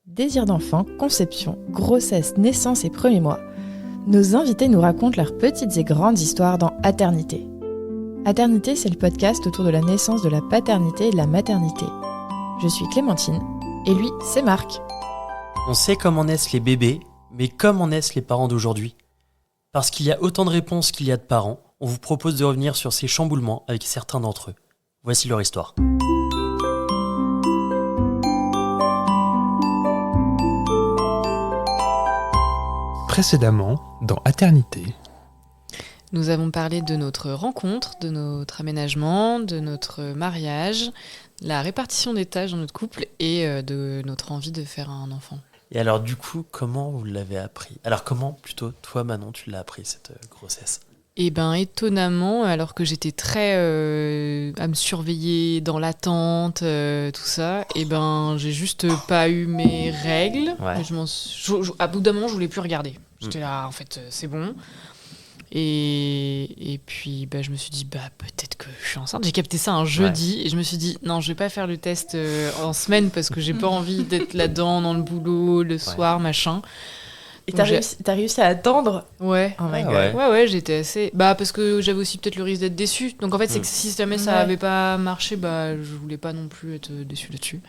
Désir d'enfant, conception, grossesse, naissance et premiers mois. Nos invités nous racontent leurs petites et grandes histoires dans Aternité. Aternité, c'est le podcast autour de la naissance, de la paternité et de la maternité. Je suis Clémentine, et lui, c'est Marc. On sait comment naissent les bébés, mais comment naissent les parents d'aujourd'hui ? Parce qu'il y a autant de réponses qu'il y a de parents, on vous propose de revenir sur ces chamboulements avec certains d'entre eux. Voici leur histoire. Précédemment, dans Aternité. Nous avons parlé de notre rencontre, de notre aménagement, de notre mariage, la répartition des tâches dans notre couple et de notre envie de faire un enfant. Et alors du coup, comment vous l'avez appris ? Alors comment, plutôt, toi Manon, tu l'as appris cette grossesse ? Eh bien, étonnamment, alors que j'étais très à me surveiller dans l'attente, tout ça, eh ben, j'ai juste pas eu mes règles. Ouais. À bout d'un moment, je voulais plus regarder. J'étais là, en fait, c'est bon. Et puis, je me suis dit, peut-être que je suis enceinte. J'ai capté ça un jeudi et je me suis dit, non, je vais pas faire le test en semaine parce que j'ai pas envie d'être là-dedans, dans le boulot, le soir, machin. Et t'as réussi à attendre ? Ouais. Oh my God. Ouais, j'étais assez... parce que j'avais aussi peut-être le risque d'être déçue. Donc en fait, c'est que si jamais ça avait pas marché, je voulais pas non plus être déçue là-dessus.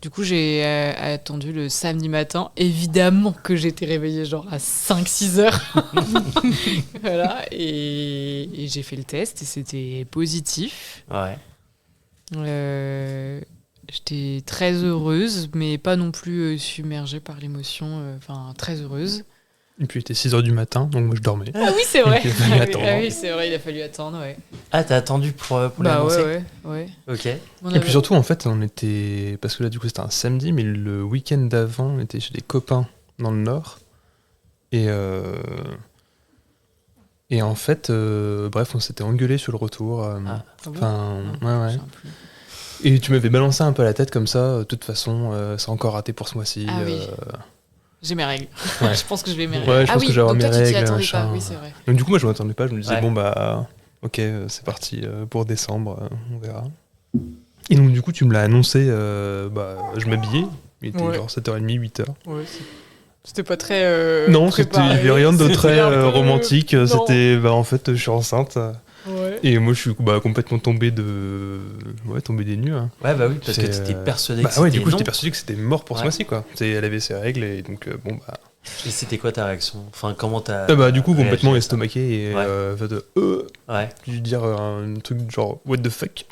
Du coup, j'ai attendu le samedi matin. Évidemment que j'étais réveillée genre à 5-6 heures. Voilà. Et j'ai fait le test et c'était positif. Ouais. J'étais très heureuse, mais pas non plus submergée par l'émotion. Très heureuse. Et puis il était 6h du matin, donc moi je dormais. Ah oui, c'est vrai. Il a fallu attendre. Ah oui, c'est vrai, il a fallu attendre, ouais. Ah, t'as attendu pour l'annoncer ? Ouais. Ok. Et puis surtout, en fait, on était... Parce que là, du coup, c'était un samedi, mais le week-end d'avant, on était chez des copains dans le Nord. Et en fait, on s'était engueulés sur le retour. Ouais. Et tu m'avais balancé un peu la tête comme ça. De toute façon, c'est encore raté pour ce mois-ci. Ah oui. J'ai mes règles. Ouais. Je pense que je vais mes règles. Ouais, je pense que j'aurai donc mes toi, tu t'y règles. attendais pas. Oui, c'est vrai. Donc du coup, moi, je ne m'attendais pas. Je me disais, Ouais. ok, c'est parti pour décembre, on verra. Et donc du coup, tu me l'as annoncé, je m'habillais. Il était genre 7h30, 8h. Ouais, c'était pas très. Non, il n'y avait rien de très romantique. Non. C'était, en fait, je suis enceinte. Ouais. Et moi, je suis complètement tombé des nues. Hein. Ouais, oui, parce que t'étais persuadé que ouais, c'était du coup, non. j'étais persuadé que c'était mort pour ce mois-ci, quoi. Elle avait ses règles, et donc, Et c'était quoi ta réaction ? Enfin, comment t'as... du coup, réagi complètement à ça ? estomaqué, et Ouais. Ouais. je lui dire un truc genre, what the fuck.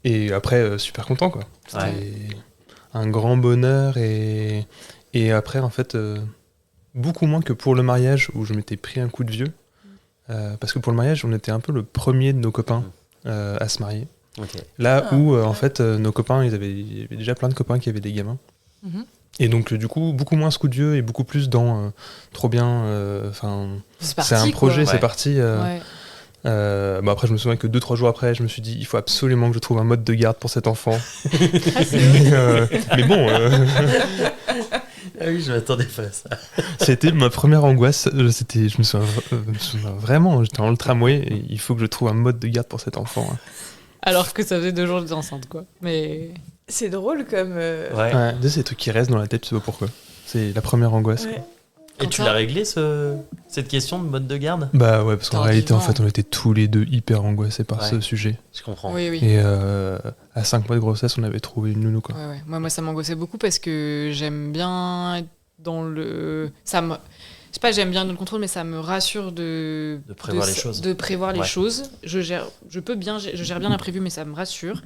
Et après, super content, quoi. C'était un grand bonheur, et après, en fait, beaucoup moins que pour le mariage, où je m'étais pris un coup de vieux. Parce que pour le mariage, on était un peu le premier de nos copains à se marier. Ok. Là où, en fait, nos copains, il y avait déjà plein de copains qui avaient des gamins. Mhm. Et donc, du coup, beaucoup moins ce coup de vieux et beaucoup plus dans trop bien. C'est un projet, quoi. c'est parti. Ouais. Après, je me souviens que 2-3 jours après, je me suis dit, il faut absolument que je trouve un mode de garde pour cet enfant. Mais bon. Ah oui, je m'attendais pas à ça. C'était ma première angoisse. Je me souviens vraiment, j'étais dans le tramway et il faut que je trouve un mode de garde pour cet enfant. Alors que ça faisait 2 jours que j'étais enceinte, quoi. Mais. C'est drôle comme... Ouais. C'est des trucs qui restent dans la tête, tu sais pas pourquoi. C'est la première angoisse. Ouais. Et tu l'as réglé, cette question de mode de garde ? Ouais, parce qu'en T'es réalité, en vivant. fait, on était tous les deux hyper angoissés par Ouais. ce sujet. Je comprends. Oui. Et à 5 mois de grossesse, on avait trouvé une nounou, quoi. Ouais. Moi, ça m'angoissait beaucoup parce que j'aime bien être dans le... Je sais pas, j'aime bien dans le contrôle, mais ça me rassure de prévoir les choses. De prévoir les Ouais. choses. Je gère bien l'imprévu, mais ça me rassure.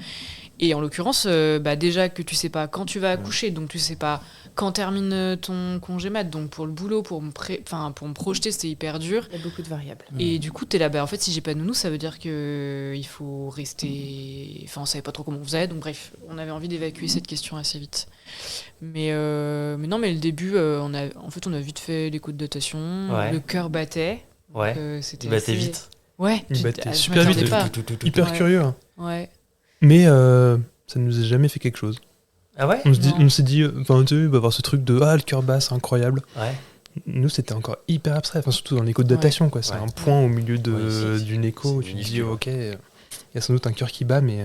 Et en l'occurrence, déjà que tu sais pas quand tu vas accoucher, donc tu sais pas quand termine ton congé mat. Donc pour le boulot, pour me projeter, c'était hyper dur. Il y a beaucoup de variables. Et du coup, t'es là, en fait, si j'ai pas de nounou, ça veut dire que il faut rester... Enfin, on savait pas trop comment on faisait, donc bref, on avait envie d'évacuer cette question assez vite. Mais non, mais le début, on a vite fait l'écho de datation, Ouais. le cœur battait. Ouais. C'était Il battait assez- vite. Ouais. Il battait je super m'attendais vite. pas. Hyper Ouais. curieux. Hein. Ouais. Mais ça nous a jamais fait quelque chose. Ah ouais ? On s'est dit, tu sais, il va y avoir ce truc de le cœur bat, c'est incroyable. Ouais. Nous, c'était encore hyper abstrait, surtout dans l'écho de datation, quoi. C'est Ouais. un point au milieu Oui, d'une écho où tu te dis, minuscule. ok, il y a sans doute un cœur qui bat, mais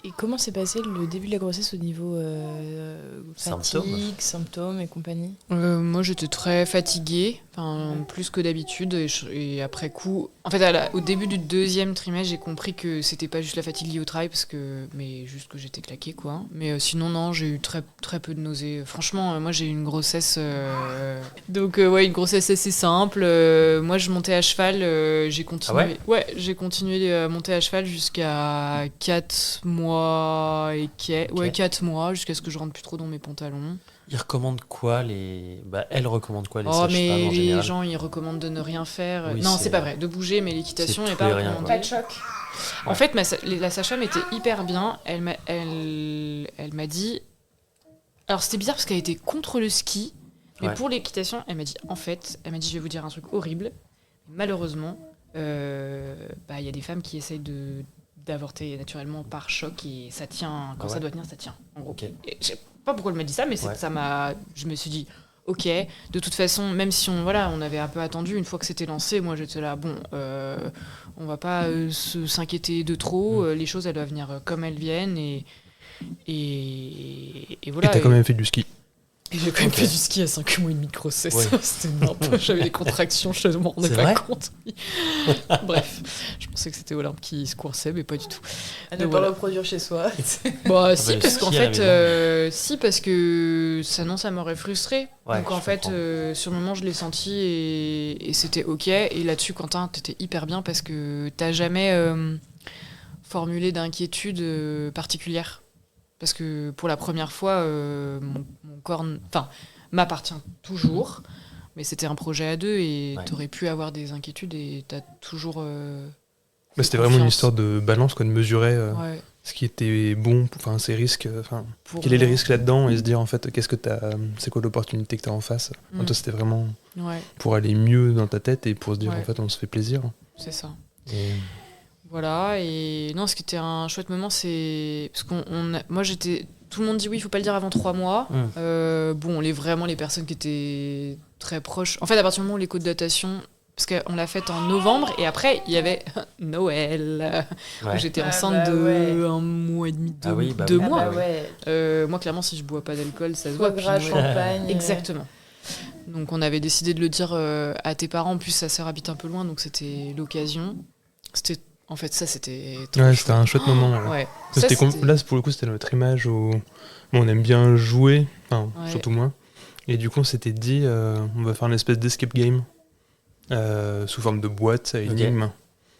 Et comment s'est passé le début de la grossesse au niveau fatigue, symptômes et compagnie ? Moi, j'étais très fatiguée, plus que d'habitude. Et après coup, en fait, au début du 2e trimestre, j'ai compris que c'était pas juste la fatigue liée au travail, mais juste que j'étais claquée, quoi. Mais sinon, non, j'ai eu très, très peu de nausées. Franchement, moi, j'ai eu une grossesse... une grossesse assez simple. Moi, je montais à cheval, j'ai continué... Ah ouais ? J'ai continué à monter à cheval jusqu'à 4 mois et 4 mois, jusqu'à ce que je rentre plus trop dans mes pantalons. Ils recommandent quoi elle recommande quoi les Oh, sages-femmes mais en les général ? gens, ils recommandent de ne rien faire. Oui, Non, c'est pas vrai. De bouger, mais l'équitation c'est n'est tout pas et rien, recommandée. quoi. Pas de choc. En fait, la sage-femme était hyper bien. Elle m'a dit... Alors, c'était bizarre parce qu'elle était contre le ski. Mais Ouais. pour l'équitation, elle m'a dit, je vais vous dire un truc horrible. Malheureusement, y a des femmes qui essayent d'avorter naturellement par choc et ça tient, quand ça doit tenir, ça tient, en gros. Okay. Et je sais pas pourquoi elle m'a dit ça, mais je me suis dit, ok, de toute façon, même si on avait un peu attendu, une fois que c'était lancé, moi j'étais là, on va pas s'inquiéter de trop, les choses elles doivent venir comme elles viennent et voilà. Et t'as quand même fait du ski. Et j'ai quand même fait du ski à 5 mois et demi de grossesse. Ouais. C'était n'importe. J'avais des contractions, je ne m'en rendais C'est pas vrai compte. Bref, je pensais que c'était Olympe qui se coinçait, mais pas du tout. À ne pas reproduire chez soi. Bah, le si, parce qu'en ski à la fait, parce que ça m'aurait frustrée. Ouais, donc en je fait, comprends. sur le moment, je l'ai senti et c'était ok. Et là-dessus, Quentin, t'étais hyper bien parce que t'as jamais formulé d'inquiétude particulière. Parce que pour la première fois, mon corps m'appartient toujours, mais c'était un projet à 2 et t'aurais pu avoir des inquiétudes et t'as toujours... C'était vraiment une histoire de balance, de mesurer ce qui était bon, ses risques, quels sont les risques là-dedans et se dire en fait c'est quoi l'opportunité que t'as en face. Toi c'était vraiment pour aller mieux dans ta tête et pour se dire en fait on se fait plaisir. C'est ça. Et... Voilà, et non, ce qui était un chouette moment, c'est... Parce moi, tout le monde dit oui, il faut pas le dire avant 3 mois. Les personnes qui étaient très proches... En fait, à partir du moment où les codes de datation... Parce qu'on l'a faite en novembre, et après, il y avait Noël, où j'étais enceinte de 1 mois et demi, 2 mois. Moi, clairement, si je bois pas d'alcool, ça se voit. Gras, champagne. Exactement. Donc, on avait décidé de le dire à tes parents. En plus, sa sœur habite un peu loin, donc c'était l'occasion. En fait, ça, c'était... c'était un chouette moment. Ouais. Là, pour le coup, c'était notre image où on aime bien jouer, surtout moi. Et du coup, on s'était dit, on va faire une espèce d'escape game sous forme de boîte à énigme.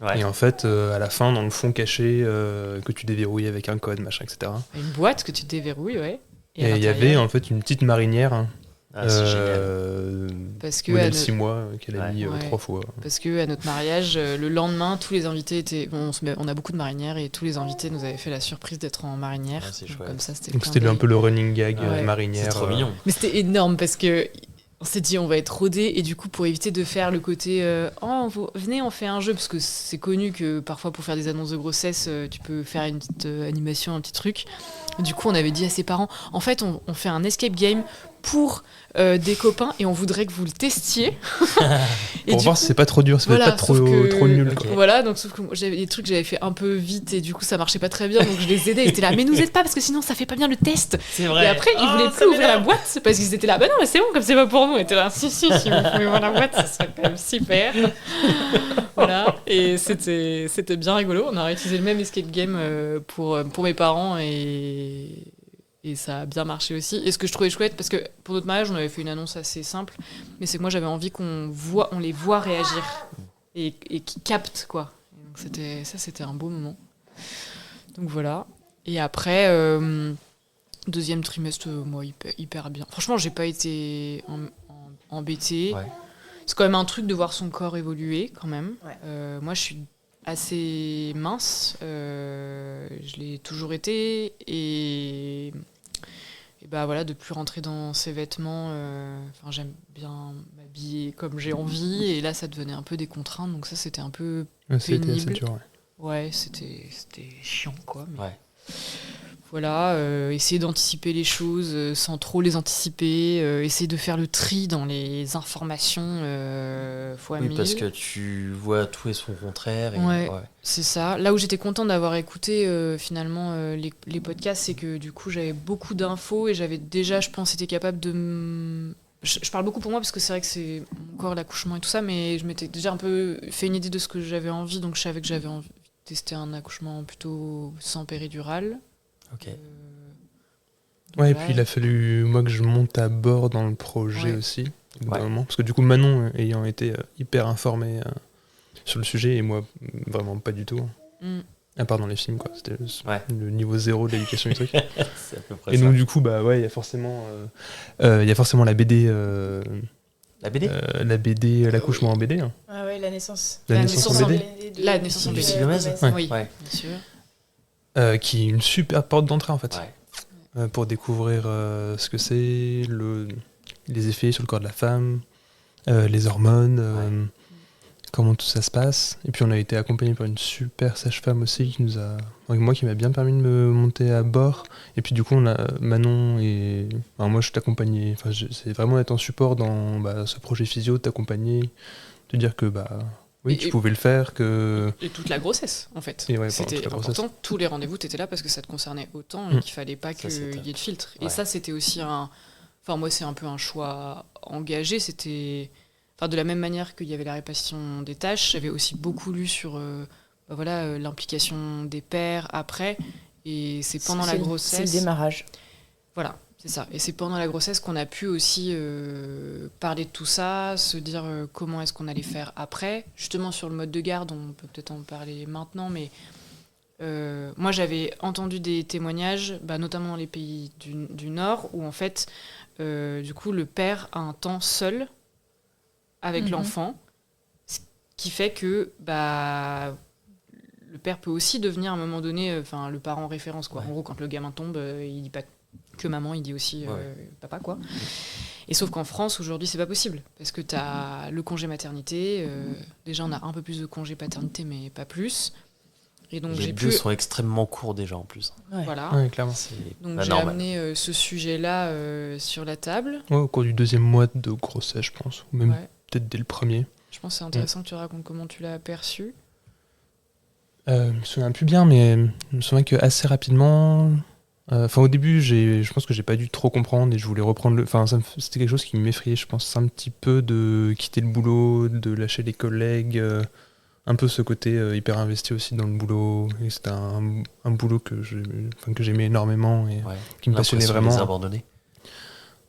Okay. Et en fait, à la fin, dans le fond caché, que tu déverrouilles avec un code, machin, etc. Une boîte que tu déverrouilles, ouais. Et il y avait en fait une petite marinière. C'est génial. Parce que modèle 6 mois qu'elle a mis 3 fois. Parce que à notre mariage, le lendemain, tous les invités étaient... on a beaucoup de marinières et tous les invités nous avaient fait la surprise d'être en marinière. Comme ça, donc c'était un peu le running gag marinière. C'est trop mignon. Mais c'était énorme parce que on s'est dit on va être rodés et du coup pour éviter de faire le côté venez on fait un jeu, parce que c'est connu que parfois pour faire des annonces de grossesse tu peux faire une petite animation, un petit truc. Du coup on avait dit à ses parents en fait on fait un escape game pour des copains et on voudrait que vous le testiez. Pour voir si c'est pas trop dur, si c'est pas trop nul. Quoi. Voilà, donc sauf que j'avais des trucs que j'avais fait un peu vite et du coup ça marchait pas très bien, donc je les aidais, ils étaient là mais nous aide pas parce que sinon ça fait pas bien le test. C'est vrai. Et après ils voulaient plus ouvrir la boîte parce qu'ils étaient là bah non mais c'est bon comme c'est pas pour nous, et t'es là si vous pouvez ouvrir la boîte ça serait quand même super. Voilà, et c'était bien rigolo, on a réutilisé le même escape game pour mes parents et ça a bien marché aussi. Et ce que je trouvais chouette, parce que pour notre mariage, on avait fait une annonce assez simple, mais c'est que moi j'avais envie on les voit réagir et qu'ils captent, quoi. Et donc c'était un beau moment. Donc voilà. Et après, 2e trimestre, moi, hyper bien. Franchement, j'ai pas été embêtée. Ouais. C'est quand même un truc de voir son corps évoluer, quand même. Ouais. Moi, je suis assez mince, je l'ai toujours été, et bah voilà, de plus rentrer dans ses vêtements, j'aime bien m'habiller comme j'ai envie, et là ça devenait un peu des contraintes, donc ça c'était un peu pénible. C'était assez dur, ouais, c'était chiant quoi, mais essayer d'anticiper les choses sans trop les anticiper, essayer de faire le tri dans les informations fois Oui, 1000. parce que tu vois tout et son contraire. Ouais. C'est ça. Là où j'étais contente d'avoir écouté finalement les podcasts, c'est que du coup j'avais beaucoup d'infos et j'avais déjà, je pense, été capable de... Je parle beaucoup pour moi parce que c'est vrai que c'est mon corps, l'accouchement et tout ça, mais je m'étais déjà un peu fait une idée de ce que j'avais envie, donc je savais que j'avais envie de tester un accouchement plutôt sans péridurale. Ok. Ouais, et puis il a fallu, moi, que je monte à bord dans le projet aussi, au bout d'un moment. Parce que du coup, Manon, ayant été hyper informée sur le sujet, et moi, vraiment pas du tout. À part dans les films, quoi. C'était le niveau 0 de l'éducation du truc. C'est à peu près et ça. donc, du coup, bah ouais, il y a forcément la BD. La BD La BD, l'accouchement en BD. Hein. Ah ouais, la naissance. La naissance en BD. La naissance en BD. Lucie Gomez. Oui, Ouais. bien sûr. Qui est une super porte d'entrée, en fait. Ouais. Pour découvrir ce que c'est, les effets sur le corps de la femme, les hormones, comment tout ça se passe. Et puis on a été accompagné par une super sage-femme aussi qui m'a bien permis de me monter à bord. Et puis du coup, on a Manon et moi je t'accompagnais. C'est vraiment être en support dans ce projet physio, t'accompagner, te dire que oui, tu pouvais le faire, et toute la grossesse, en fait. Et ouais, c'était important. Tous les rendez-vous, t'étais là parce que ça te concernait autant et qu'il fallait pas qu'il y ait de filtre. Et ça, c'était aussi moi, c'est un peu un choix engagé. C'était... de la même manière qu'il y avait la répartition des tâches, j'avais aussi beaucoup lu sur l'implication des pères après. Et c'est pendant la grossesse... C'est le démarrage. Voilà. C'est ça. Et c'est pendant la grossesse qu'on a pu aussi parler de tout ça, se dire comment est-ce qu'on allait faire après. Justement, sur le mode de garde, on peut peut-être en parler maintenant, mais moi, j'avais entendu des témoignages, notamment dans les pays du Nord, où en fait, du coup, le père a un temps seul avec l'enfant, ce qui fait que le père peut aussi devenir, à un moment donné, le parent référence, quoi. Ouais. En gros, quand le gamin tombe, il dit pas que maman, il dit aussi papa, quoi. Et sauf qu'en France, aujourd'hui, c'est pas possible. Parce que t'as le congé maternité. Déjà, on a un peu plus de congé paternité, mais pas plus. Et donc, les deux sont extrêmement courts déjà, en plus. Ouais. Voilà. Ouais, clairement. Donc, j'ai amené ce sujet-là sur la table. Ouais, au cours du 2e mois de grossesse, je pense. Ou même peut-être dès le 1er. Je pense que c'est intéressant que tu racontes comment tu l'as perçu. Je me souviens plus bien, mais je me souviens qu'assez rapidement... au début, je pense que j'ai pas dû trop comprendre et je voulais reprendre c'était quelque chose qui m'effrayait, je pense, un petit peu de quitter le boulot, de lâcher les collègues, un peu ce côté hyper investi aussi dans le boulot. Et c'était un boulot que j'aimais énormément et qui me passionnait vraiment. Les abandonner.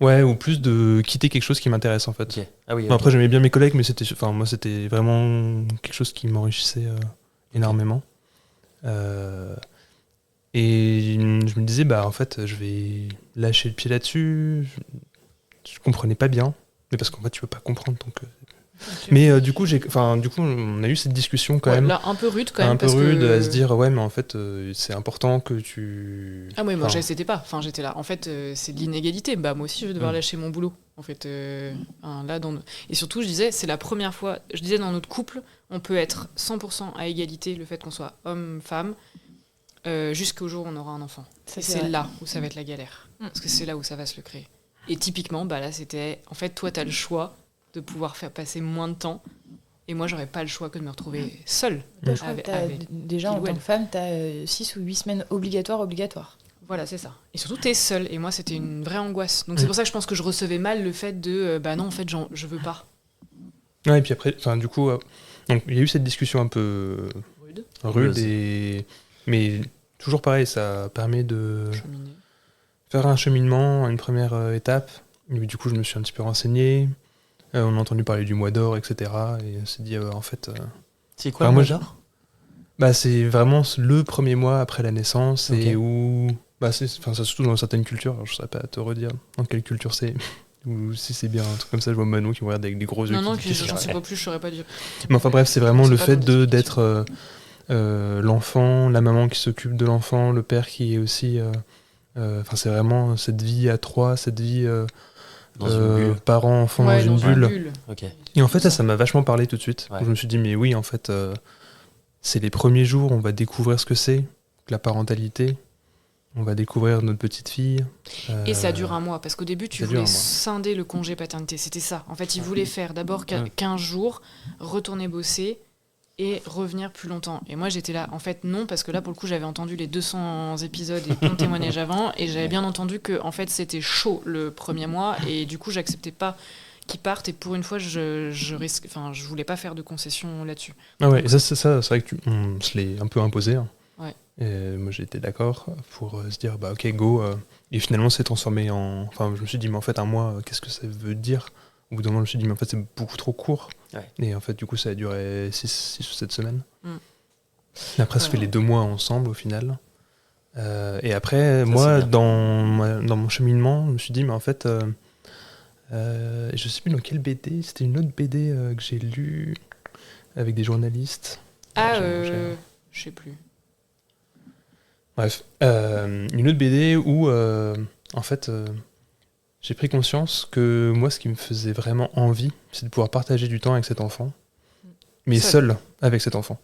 Ouais, ou plus de quitter quelque chose qui m'intéresse en fait. Okay. Ah oui, Après, j'aimais bien mes collègues, mais c'était vraiment quelque chose qui m'enrichissait énormément. Et je me disais, en fait, je vais lâcher le pied là-dessus. Je comprenais pas bien, mais parce qu'en fait, tu peux pas comprendre. Donc, mais du coup, on a eu cette discussion quand même. Là, un peu rude quand même. Un peu rude à se dire, ouais, mais en fait, c'est important que tu. Ah oui, moi, j'étais pas. J'étais là. En fait, c'est de l'inégalité. Moi aussi, je vais devoir lâcher mon boulot. En fait, là, et surtout, je disais, c'est la première fois. Je disais, dans notre couple, on peut être 100% à égalité, le fait qu'on soit homme-femme. Jusqu'au jour où on aura un enfant. C'est là où ça va être la galère. Parce que c'est là où ça va se le créer. Et typiquement, là, c'était... En fait, toi, t'as le choix de pouvoir faire passer moins de temps. Et moi, j'aurais pas le choix que de me retrouver seule. Je crois que déjà, en tant que femme, t'as 6 ou 8 semaines obligatoires. Voilà, c'est ça. Et surtout, t'es seule. Et moi, c'était une vraie angoisse. Donc, c'est pour ça que je pense que je recevais mal le fait de... non, en fait, je veux pas. Ouais, et puis après, du coup... donc, il y a eu cette discussion un peu... rude et... Mais toujours pareil, ça permet de faire un cheminement, une première étape. Et du coup, je me suis un petit peu renseigné. On a entendu parler du mois d'or, etc. Et on s'est dit, en fait... C'est quoi le mois d'or ? C'est vraiment le premier mois après la naissance. Okay. Et où... c'est surtout dans certaines cultures. Alors, je ne saurais pas te redire dans quelle culture c'est. Ou si c'est bien un truc comme ça, je vois Manon qui me regarde avec des gros yeux. Non, j'en sais pas plus, je saurais pas dire. Mais enfin bref, c'est vraiment le fait d'être... l'enfant, la maman qui s'occupe de l'enfant, le père qui est aussi... c'est vraiment cette vie à trois, cette vie parent-enfant dans une bulle. Okay. Et en fait, ça m'a vachement parlé tout de suite. Je me suis dit, mais oui, en fait, c'est les premiers jours, on va découvrir ce que c'est, que la parentalité. on va découvrir notre petite fille. Et ça dure un mois, parce qu'au début, tu ça dure voulais un mois. scinder le congé paternité. C'était ça. En fait, ils voulaient faire d'abord 15 jours, retourner bosser et revenir plus longtemps. Et moi, j'étais là. En fait, non, parce que là, pour le coup, j'avais entendu les 200 épisodes et ton témoignage avant, et j'avais bien entendu que, en fait, c'était chaud le premier mois, et du coup, j'acceptais pas qu'ils partent. Et pour une fois, je voulais pas faire de concessions là-dessus. Ah ouais, et ça, c'est vrai que on se l'est un peu imposé. Hein. Ouais. Et moi, j'étais d'accord pour se dire, bah ok, go. Et finalement, c'est transformé en. Enfin, je me suis dit, mais en fait, un mois, qu'est-ce que ça veut dire? Au bout d'un moment, je me suis dit, mais en fait, c'est beaucoup trop court. Ouais. Et en fait, du coup, ça a duré 6 ou 7 semaines. Mm. Et après, ça fait les 2 mois ensemble, au final. Et après, Ça, moi, c'est bien. dans mon cheminement, je me suis dit, mais en fait, je sais plus dans quelle BD, c'était une autre BD que j'ai lue avec des journalistes. Je sais plus. Bref, une autre BD où, en fait, j'ai pris conscience que moi, ce qui me faisait vraiment envie, c'est de pouvoir partager du temps avec cet enfant, mais seul avec cet enfant.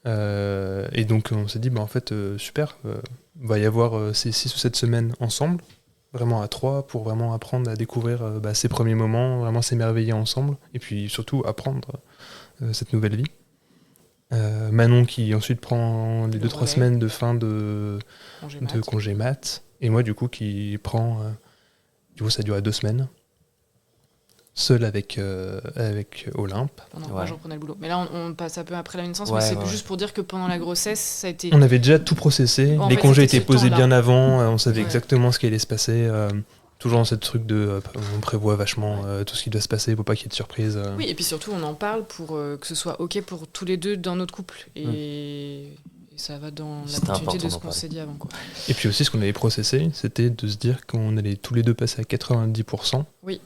Et donc, on s'est dit, bah, en fait, super, va y avoir ces 6 ou 7 semaines ensemble, vraiment à 3, pour vraiment apprendre à découvrir ces premiers moments, vraiment s'émerveiller ensemble, et puis surtout apprendre cette nouvelle vie. Manon qui ensuite prend les 2-3 semaines de fin de congé mat, et moi du coup qui prend, du coup ça dure 2 semaines, seul avec Olympe. Pendant 3 jours, on prenait le boulot. Mais là, on passe un peu après la naissance, mais c'est juste pour dire que pendant la grossesse, ça a été... On avait déjà tout processé, les congés étaient posés bien avant, on savait exactement ce qui allait se passer. Toujours dans ce truc de on prévoit vachement tout ce qui doit se passer pour pas qu'il y ait de surprise. Oui, et puis surtout on en parle pour que ce soit ok pour tous les deux dans notre couple. Et ça va dans la continuité de ce qu'on s'est dit avant. Quoi. Et puis aussi ce qu'on avait processé, c'était de se dire qu'on allait tous les deux passer à 90%. Oui.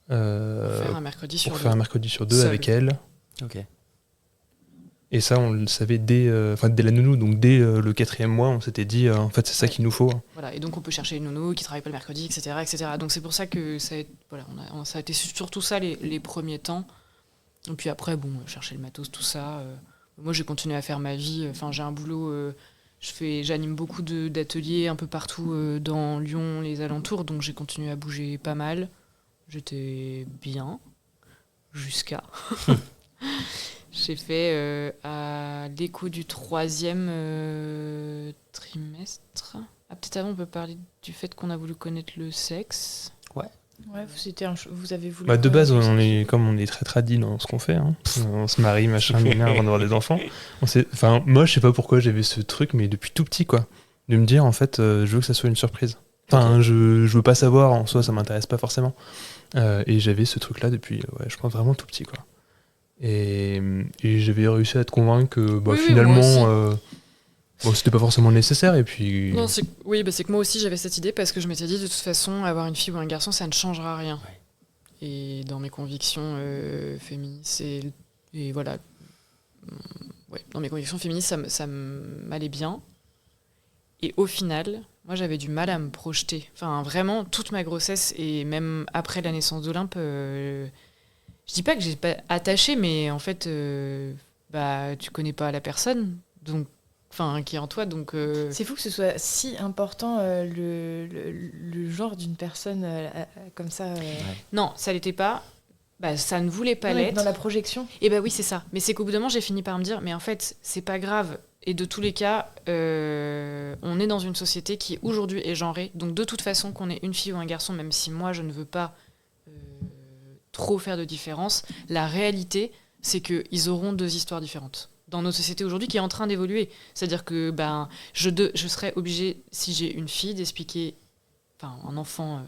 Pour faire un mercredi sur 2 avec elle. Ok. Et ça, on le savait dès la nounou, donc dès le 4e mois, on s'était dit, en fait, c'est ça qu'il nous faut. Voilà, et donc on peut chercher une nounou qui travaille pas le mercredi, etc. etc. Donc c'est pour ça que ça a été surtout ça les premiers temps. Et puis après, chercher le matos, tout ça. Moi, j'ai continué à faire ma vie. Enfin, j'ai un boulot, j'anime beaucoup d'ateliers un peu partout dans Lyon, les alentours, donc j'ai continué à bouger pas mal. J'étais bien, jusqu'à... J'ai fait à l'écho du 3e trimestre. Ah, peut-être avant, on peut parler du fait qu'on a voulu connaître le sexe. Ouais, vous avez voulu... De base, on est très tradis dans ce qu'on fait. Hein. On se marie, machin, avant d'avoir des enfants. Moi, je sais pas pourquoi j'avais ce truc, mais depuis tout petit, quoi. De me dire, en fait, je veux que ça soit une surprise. Enfin, je veux pas savoir, en soi, ça m'intéresse pas forcément. Et j'avais ce truc-là depuis, je pense, vraiment tout petit, quoi. Et j'avais réussi à te convaincre que finalement c'était pas forcément nécessaire et puis non, c'est que moi aussi j'avais cette idée parce que je m'étais dit de toute façon avoir une fille ou un garçon ça ne changera rien et dans mes convictions féministes et voilà dans mes convictions féministes ça m'allait bien et au final moi j'avais du mal à me projeter vraiment toute ma grossesse et même après la naissance d'Olympe je dis pas que j'ai pas attaché, mais en fait, tu connais pas la personne, donc, qui est en toi, donc. C'est fou que ce soit si important le genre d'une personne comme ça. Non, ça l'était pas. Ça ne voulait pas l'être. Dans la projection. Et oui, c'est ça. Mais c'est qu'au bout d'un moment, j'ai fini par me dire, mais en fait, c'est pas grave. Et de tous les cas, on est dans une société qui aujourd'hui est genrée, donc de toute façon, qu'on ait une fille ou un garçon, même si moi je ne veux pas. Trop faire de différence. La réalité, c'est qu'ils auront 2 histoires différentes. Dans notre société aujourd'hui, qui est en train d'évoluer. C'est-à-dire que je serais obligée, si j'ai une fille, d'expliquer, un enfant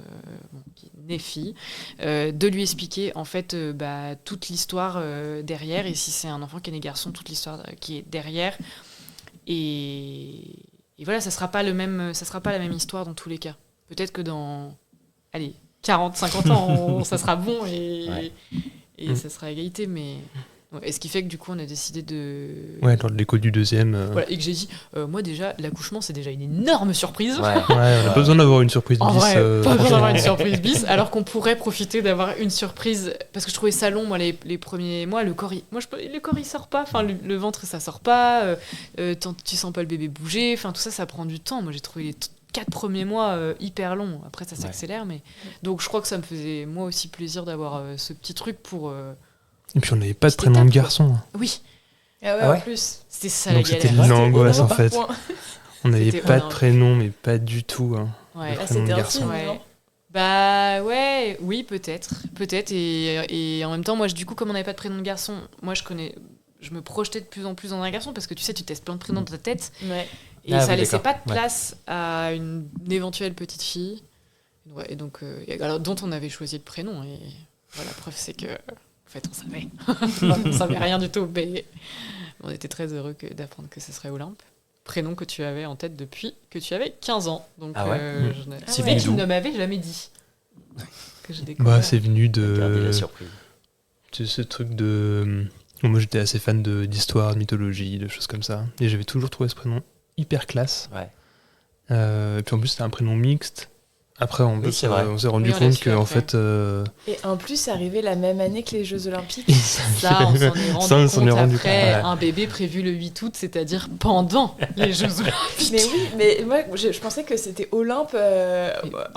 qui est né fille, de lui expliquer en fait toute l'histoire derrière. Et si c'est un enfant qui est né garçon, toute l'histoire qui est derrière. Et voilà, ça sera pas la même histoire dans tous les cas. Peut-être que dans 40, 50 ans, ça sera bon et ça sera égalité, mais... Et ce qui fait que du coup, on a décidé de... Ouais, dans l'écho du 2e... Voilà, et que j'ai dit, moi déjà, l'accouchement, c'est déjà une énorme surprise. Ouais, on n'a pas besoin d'avoir une surprise bis. En vrai, pas besoin d'avoir une surprise bis, alors qu'on pourrait profiter d'avoir une surprise... Parce que je trouvais ça long, moi, les premiers mois, le corps, il sort pas, le ventre, ça sort pas, tu sens pas le bébé bouger, tout ça, ça prend du temps. Moi, j'ai trouvé les 4 premiers mois hyper longs. Après, ça s'accélère, mais donc je crois que ça me faisait moi aussi plaisir d'avoir ce petit truc pour. Et puis on n'avait pas de prénom de garçon. Oui. Ah ouais, en plus. C'était ça Donc la c'était galère. l'angoisse en fait. On n'avait C'était pas de Olympe. prénom, mais pas du tout. Ouais. De prénom de c'était garçon. intime, Ouais. non Bah ouais, oui, peut-être. Et en même temps, moi, du coup, comme on n'avait pas de prénom de garçon, moi, je me projetais de plus en plus dans un garçon parce que tu sais, tu testes plein de prénoms dans ta tête Ouais. et Ah ça oui, laissait d'accord. pas de place à une éventuelle petite fille. Ouais, et donc, alors, dont on avait choisi le prénom. Et voilà, preuve, c'est que, en fait, on savait. On savait rien du tout, mais on était très heureux d'apprendre que ce serait Olympe. Prénom que tu avais en tête depuis que tu avais 15 ans. Donc, Ah ouais C'est mais venu tu d'où ne m'avais jamais dit. Que j'ai découvert. Bah, c'est venu Gardez de. la surprise. Tu sais, ce truc de. Moi j'étais assez fan d'histoire, de mythologie, de choses comme ça. Et j'avais toujours trouvé ce prénom hyper classe. Ouais. Et puis en plus, c'était un prénom mixte. Après, Oui, c'est vrai. on s'est rendu Oui, on l'a compte su qu'en après. fait. Et en plus, c'est arrivé la même année que les Jeux Olympiques. Ça, on s'en est rendu Ça, on s'en compte est rendu après compte, ouais. un bébé prévu le 8 août, c'est-à-dire pendant les Jeux Olympiques. Mais oui, mais moi, je pensais que c'était Olympe en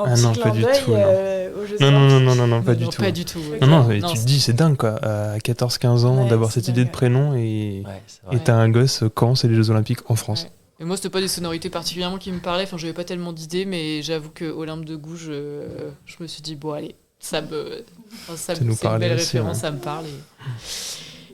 Ah petit non, clin pas du d'œil tout, non. aux Jeux Non, non, Olympiques. non, non, non, pas du tout. Pas du tout. ouais. Non, non, et Non, tu te dis, c'est dingue quoi. À 14-15 ans, Ouais, d'avoir c'est cette idée de dingue. prénom et Ouais, c'est vrai. t'as un gosse quand c'est les Jeux Olympiques en France. Ouais. Et moi, c'était pas des sonorités particulièrement qui me parlaient. Enfin, j'avais pas tellement d'idées, mais j'avoue que Olympe de Gouges, je me suis dit, bon, allez, ça nous c'est une parlait belle aussi, référence, ouais. ça me parle.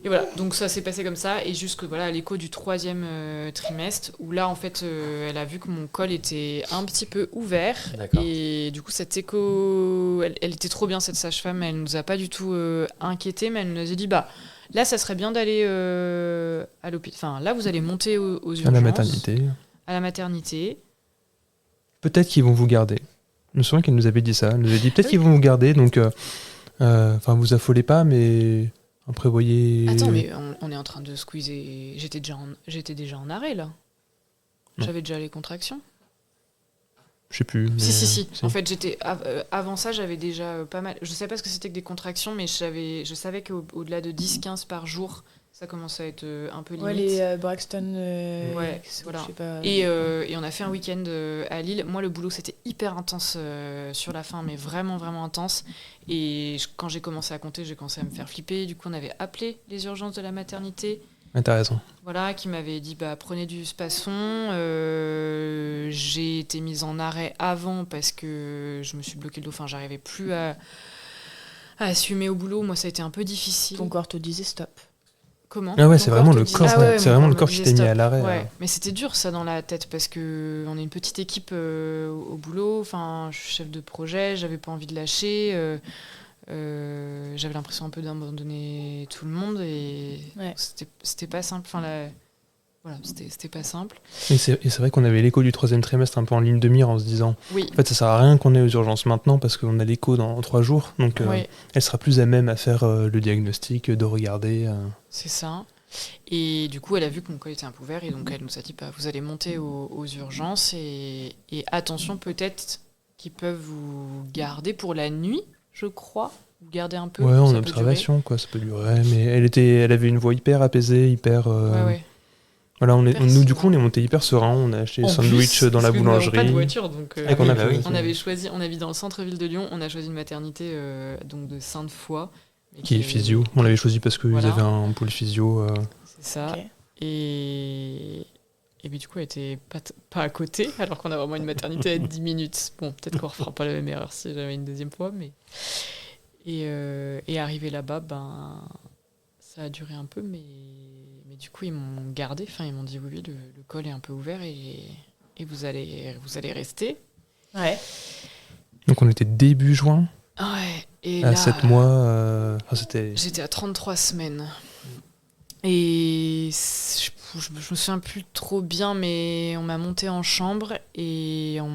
Et voilà, donc ça s'est passé comme ça. Et jusque voilà, à l'écho du 3e trimestre, où là, en fait, elle a vu que mon col était un petit peu ouvert. D'accord. Et du coup, cette écho, elle était trop bien, cette sage-femme. Elle nous a pas du tout inquiétés, mais elle nous a dit, bah. Là, ça serait bien d'aller à l'hôpital. Enfin, là, vous allez monter aux urgences. À la maternité. À la maternité. Peut-être qu'ils vont vous garder. Je me souviens qu'elle nous avait dit ça. Elle nous a dit peut-être qu'ils vont vous garder, donc vous affolez pas, mais prévoyez. Attends, mais on est en train de squeezer. J'étais déjà en arrêt, là. Non. J'avais déjà les contractions. Je sais plus. Mais... Si. En fait, avant ça, j'avais déjà pas mal. Je savais pas ce que c'était que des contractions, mais je savais qu'au-delà de 10-15 par jour, ça commençait à être un peu limite. Ouais, les Braxton. Ouais, voilà. Je sais pas. Et on a fait un week-end à Lille. Moi, le boulot, c'était hyper intense sur la fin, mais vraiment, vraiment intense. Et quand j'ai commencé à compter, j'ai commencé à me faire flipper. Du coup, on avait appelé les urgences de la maternité. Ah, t'as raison. Voilà, qui m'avait dit prenez du Spasson. J'ai été mise en arrêt avant parce que je me suis bloqué le dos. Enfin, j'arrivais plus à assumer au boulot. Moi, ça a été un peu difficile. Ton corps te disait stop. Comment Ah ouais, Ton c'est corps vraiment te le dit- corps. Ah ouais, c'est mon vraiment le corps corps me qui disait t'est mis à stop. l'arrêt. Ouais, mais c'était dur ça dans la tête parce que on est une petite équipe au boulot. Enfin, je suis chef de projet, j'avais pas envie de lâcher. J'avais l'impression un peu d'abandonner tout le monde et Ouais. c'était pas simple. Enfin, voilà, c'était pas simple. Et c'est vrai qu'on avait l'écho du 3e trimestre un peu en ligne de mire en se disant Oui. en fait, ça sert à rien qu'on ait aux urgences maintenant parce qu'on a l'écho dans 3 jours. Donc, Ouais. elle sera plus à même à faire le diagnostic, de regarder. C'est ça. Et du coup, elle a vu que mon col était un peu ouvert et donc elle nous a dit vous allez monter aux urgences et attention, peut-être qu'ils peuvent vous garder pour la nuit, je crois. Vous garder un peu. Ouais, ça en peut observation, quoi, ça peut durer. Mais elle avait une voix hyper apaisée, hyper. durer. Ouais. Voilà, Hyper nous, du serein. coup, on est monté hyper serein. On a acheté des En sandwichs plus, dans la parce que nous n'avons boulangerie. pas de voiture, donc Et qu'on a bah fait- oui. on habite dans le centre-ville de Lyon. On a choisi une maternité donc de Sainte-Foy, mais Qui est physio. On l'avait choisi parce qu'ils Voilà. avaient un pôle physio. C'est ça. Ok. Et puis du coup, elle était pas à côté, alors qu'on a vraiment une maternité à 10 minutes. Bon, peut-être qu'on refera pas la même erreur si j'avais une deuxième fois, mais. Et arrivé là-bas, ça a duré un peu, mais du coup, ils m'ont gardé. Enfin, ils m'ont dit oui, le col est un peu ouvert et vous allez rester. Ouais. Donc, on était début juin, Ouais. Et à là, 7 mois. C'était. j'étais à 33 semaines. Et je me souviens plus trop bien, mais on m'a monté en chambre et on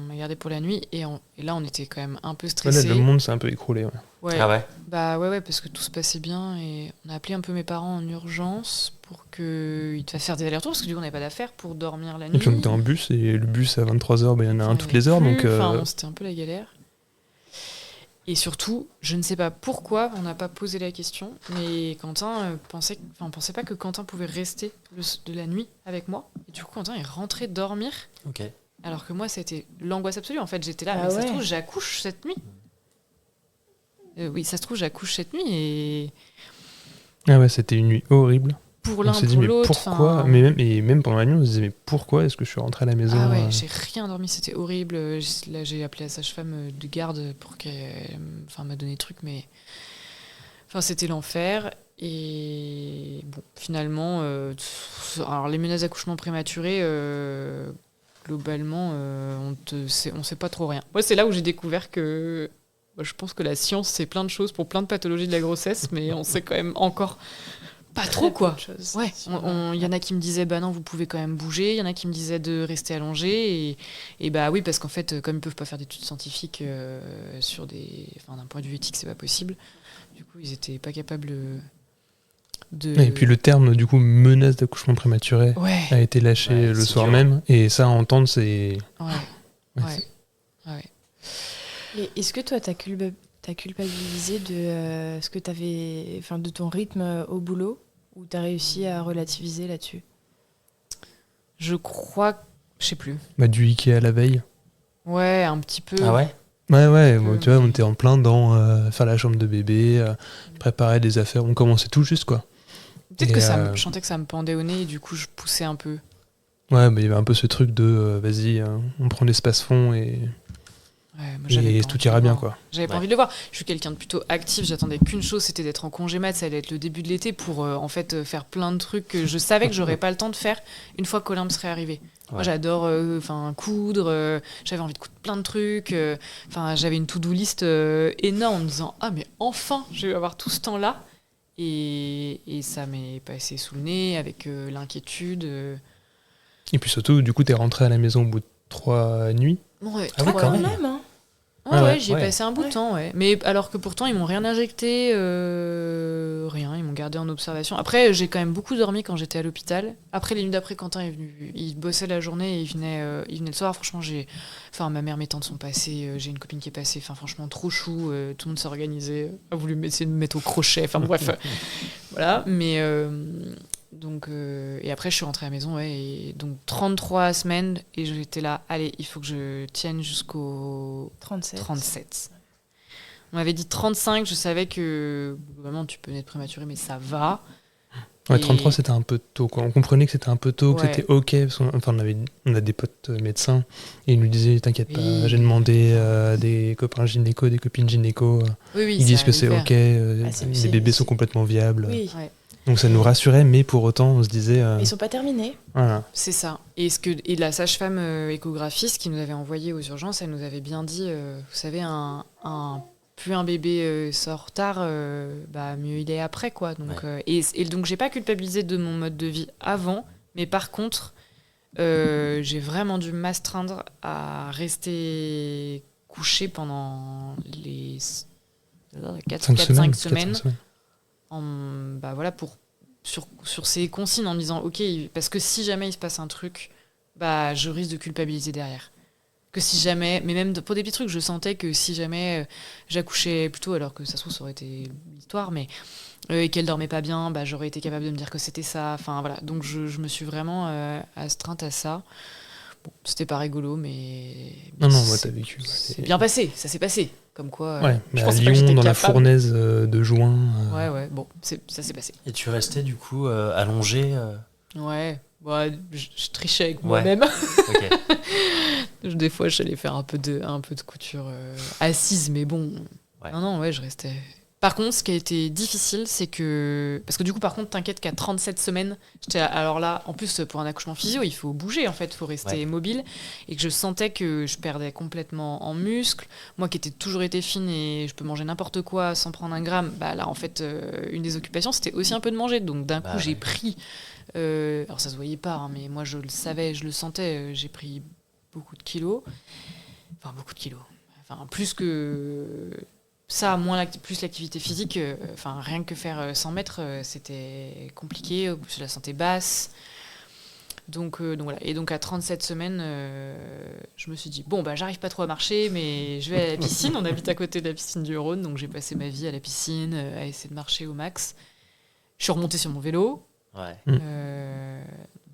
m'a gardé pour la nuit. Et là, on était quand même un peu Voilà, stressés. le monde s'est un peu écroulé. Ouais. Ouais. Ah ouais. Bah ouais, parce que tout se passait bien. Et on a appelé un peu mes parents en urgence pour qu'ils te fassent faire des allers-retours, parce que du coup, on n'avait pas d'affaires pour dormir la nuit. Et puis, on était en bus, et le bus à 23h, il y en a un Enfin, toutes il y en les avait heures. plus. Donc, Enfin, bon, c'était un peu la galère. Et surtout, je ne sais pas pourquoi on n'a pas posé la question, mais Quentin on pensait pas que Quentin pouvait rester de la nuit avec moi. Et du coup, Quentin est rentré dormir. Ok. Alors que moi, c'était l'angoisse absolue. En fait, j'étais là, Ah mais ça se ouais. trouve, j'accouche cette nuit. Oui, ça se trouve, j'accouche cette nuit et Ah ouais, c'était une nuit horrible. pour On l'un, s'est dit, pour mais l'autre. pourquoi enfin, même pendant la nuit, on se disait, mais pourquoi est-ce que je suis rentré à la maison Ah ouais, j'ai rien dormi, c'était horrible. Là, j'ai appelé la sage-femme de garde pour qu'elle m'a donné des trucs, mais c'était l'enfer. Et bon, finalement, alors les menaces d'accouchement prématuré, globalement, on sait pas trop rien. Moi, c'est là où j'ai découvert que je pense que la science, c'est plein de choses pour plein de pathologies de la grossesse, mais on sait quand même encore pas trop, quoi. Ouais, il y en a qui me disaient, bah non, vous pouvez quand même bouger. Il y en a qui me disaient de rester allongé. Et bah oui, parce qu'en fait, comme ils peuvent pas faire d'études scientifiques d'un point de vue éthique, c'est pas possible. Du coup, ils étaient pas capables de... Et puis le terme, du coup, menace d'accouchement prématuré a été lâché le soir même. Et ça, à entendre, c'est... Ouais. Et est-ce que toi, t'as culpabilisé de ce que t'avais, de ton rythme au boulot, ou t'as réussi à relativiser là-dessus? Je crois, je sais plus. Bah, du Ikea la veille. Ouais, un petit peu. Ah ouais? Ouais, bon, tu vois, on était en plein dans faire la chambre de bébé, préparer des affaires, on commençait tout juste, quoi. Peut-être que je sentais que ça me pendait au nez et du coup je poussais un peu. Ouais, mais il y avait un peu ce truc de vas-y, on prend l'espace fond et tout ira bien, quoi. J'avais pas envie de le voir. Je suis quelqu'un de plutôt actif, j'attendais qu'une chose, c'était d'être en congé mat, ça allait être le début de l'été pour en fait faire plein de trucs que je savais que j'aurais pas le temps de faire une fois qu'Olympe serait arrivé. Ouais. Moi j'adore coudre, j'avais envie de coudre plein de trucs, j'avais une to-do list énorme en me disant ah mais enfin je vais avoir tout ce temps-là et ça m'est passé sous le nez avec l'inquiétude. Et puis surtout, du coup, t'es rentré à la maison au bout de 3 nuits. Ouais, ah oui, quand même. Hein. Ouais, j'y ai passé un bout de temps, ouais. Mais alors que pourtant, ils m'ont rien injecté, rien, ils m'ont gardé en observation. Après, j'ai quand même beaucoup dormi quand j'étais à l'hôpital. Après, les nuits d'après, Quentin est venu, il bossait la journée et il venait le soir. Franchement, ma mère, mes tantes sont passées, j'ai une copine qui est passée, franchement, trop chou, tout le monde s'est organisé, a voulu essayer de me mettre au crochet, bref. Voilà, mais... Donc, et après, je suis rentrée à la maison, et donc 33 semaines, et j'étais là, allez, il faut que je tienne jusqu'au 37. On m'avait dit 35, je savais que, vraiment, tu peux naître prématuré, mais ça va. Ouais, 33, c'était un peu tôt, quoi. On comprenait que c'était un peu tôt, que c'était OK, parce on a des potes médecins, et ils nous disaient, t'inquiète pas, j'ai demandé à des copains gynéco, des copines gynéco, ils disent que c'est OK, les bébés sont complètement viables. Oui. Ouais. Donc ça nous rassurait, mais pour autant, on se disait... Ils sont pas terminés. Voilà. C'est ça. Et la sage-femme échographiste qui nous avait envoyé aux urgences, elle nous avait bien dit, vous savez, plus un bébé sort tard, mieux il est après, quoi. Donc, et donc j'ai pas culpabilisé de mon mode de vie avant, mais par contre, j'ai vraiment dû m'astreindre à rester couchée pendant les 4-5 semaines. Sur ces consignes en me disant ok, parce que si jamais il se passe un truc, je risque de culpabiliser derrière, que si jamais, mais même pour des petits trucs, je sentais que si jamais j'accouchais plus tôt, alors que ça se trouve ça aurait été l'histoire, mais et qu'elle dormait pas bien, j'aurais été capable de me dire que c'était ça, voilà, donc je me suis vraiment astreinte à ça. Bon, c'était pas rigolo, mais non, moi t'as vécu. C'est bien passé, ça s'est passé. Comme quoi, mais à Lyon, dans la fournaise de juin. Ouais, bon, ça s'est passé. Et tu restais du coup allongé Ouais, je trichais avec moi-même. Okay. Des fois, j'allais faire un peu de couture assise, mais bon. Ouais. Non, je restais. Par contre, ce qui a été difficile, c'est que... Parce que du coup, par contre, t'inquiète qu'à 37 semaines, alors là, en plus, pour un accouchement physio, il faut bouger, en fait, il faut rester mobile. Et que je sentais que je perdais complètement en muscles. Moi qui ai toujours été fine et je peux manger n'importe quoi sans prendre un gramme, là, en fait, une des occupations, c'était aussi un peu de manger. Donc d'un coup, j'ai pris... alors ça se voyait pas, hein, mais moi, je le savais, je le sentais, j'ai pris beaucoup de kilos. Beaucoup de kilos. Plus que... Ça, plus l'activité physique, rien que faire 100 mètres, c'était compliqué, je la sentais basse. Donc voilà. Et donc à 37 semaines, je me suis dit, j'arrive pas trop à marcher, mais je vais à la piscine. On habite à côté de la piscine du Rhône, donc j'ai passé ma vie à la piscine, à essayer de marcher au max. Je suis remontée sur mon vélo. Ouais.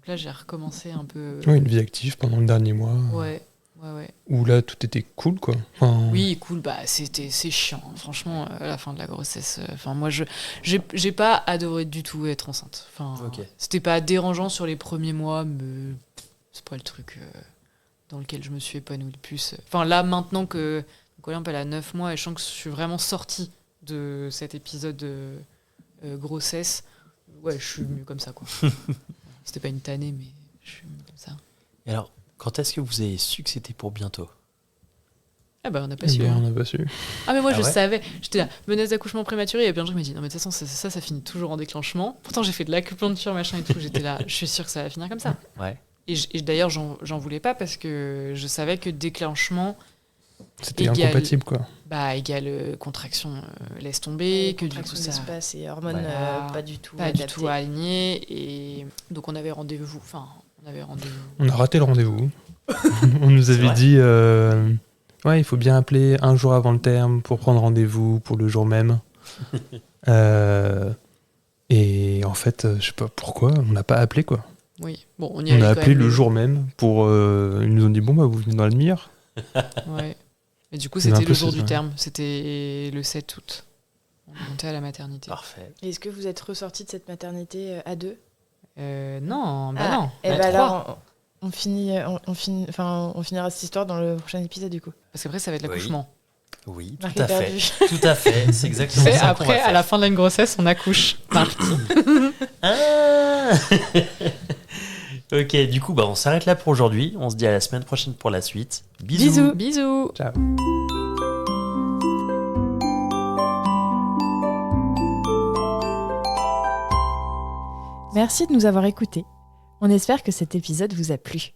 Donc là, j'ai recommencé un peu. Ouais, une vie active pendant le dernier mois. Ouais. Où là, tout était cool, quoi. Enfin, Oui, cool. Bah, c'est chiant. Franchement, à la fin de la grossesse. Enfin, moi, j'ai pas adoré du tout être enceinte. Enfin, c'était pas dérangeant sur les premiers mois, mais c'est pas le truc dans lequel je me suis épanouie le plus. Enfin, là, maintenant que Olympe, elle a 9 mois, et je sens que je suis vraiment sortie de cet épisode de grossesse. Ouais, je suis mieux comme ça, quoi. C'était pas une tannée, mais je suis mieux comme ça. Et alors, quand est-ce que vous avez su que c'était pour bientôt ? Ah bah on n'a pas su. on n'a pas su. Ah mais moi je ouais savais, j'étais là, menace d'accouchement prématuré, et bien je me dis non mais de toute façon ça finit toujours en déclenchement. Pourtant j'ai fait de l'acupuncture machin et tout, j'étais là, je suis sûre que ça va finir comme ça. Ouais. Et d'ailleurs j'en voulais pas parce que je savais que déclenchement C'était incompatible, quoi. Bah égale contraction laisse tomber, que du coup ça d'espace et hormones pas du tout alignées, et donc on avait rendez-vous. On a raté le rendez-vous. On nous avait dit ouais, il faut bien appeler un jour avant le terme pour prendre rendez-vous pour le jour même. Et en fait, je sais pas pourquoi, on n'a pas appelé, quoi. Oui, bon, on a appelé le jour même pour. Ils nous ont dit bon, bah vous venez dans la demi-heure. Ouais. Et du coup, c'était le jour du terme, c'était le 7 août. On est monté à la maternité. Parfait. Est-ce que vous êtes ressortis de cette maternité à 2 ? Non, non. Et bah alors, on finira cette histoire dans le prochain épisode, du coup. Parce qu'après, ça va être l'accouchement. Oui, tout à fait. Tout à fait, c'est exactement ça après, qu'on va faire. À la fin de une grossesse, on accouche. Ok, du coup, on s'arrête là pour aujourd'hui. On se dit à la semaine prochaine pour la suite. Bisous. Bisous. Ciao. Merci de nous avoir écoutés. On espère que cet épisode vous a plu.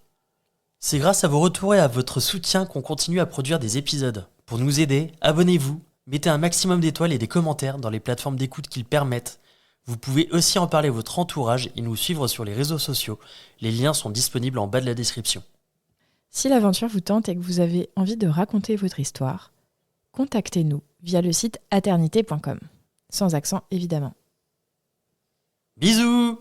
C'est grâce à vos retours et à votre soutien qu'on continue à produire des épisodes. Pour nous aider, abonnez-vous, mettez un maximum d'étoiles et des commentaires dans les plateformes d'écoute qui le permettent. Vous pouvez aussi en parler à votre entourage et nous suivre sur les réseaux sociaux. Les liens sont disponibles en bas de la description. Si l'aventure vous tente et que vous avez envie de raconter votre histoire, contactez-nous via le site aternité.com. Sans accent, évidemment. Bisous!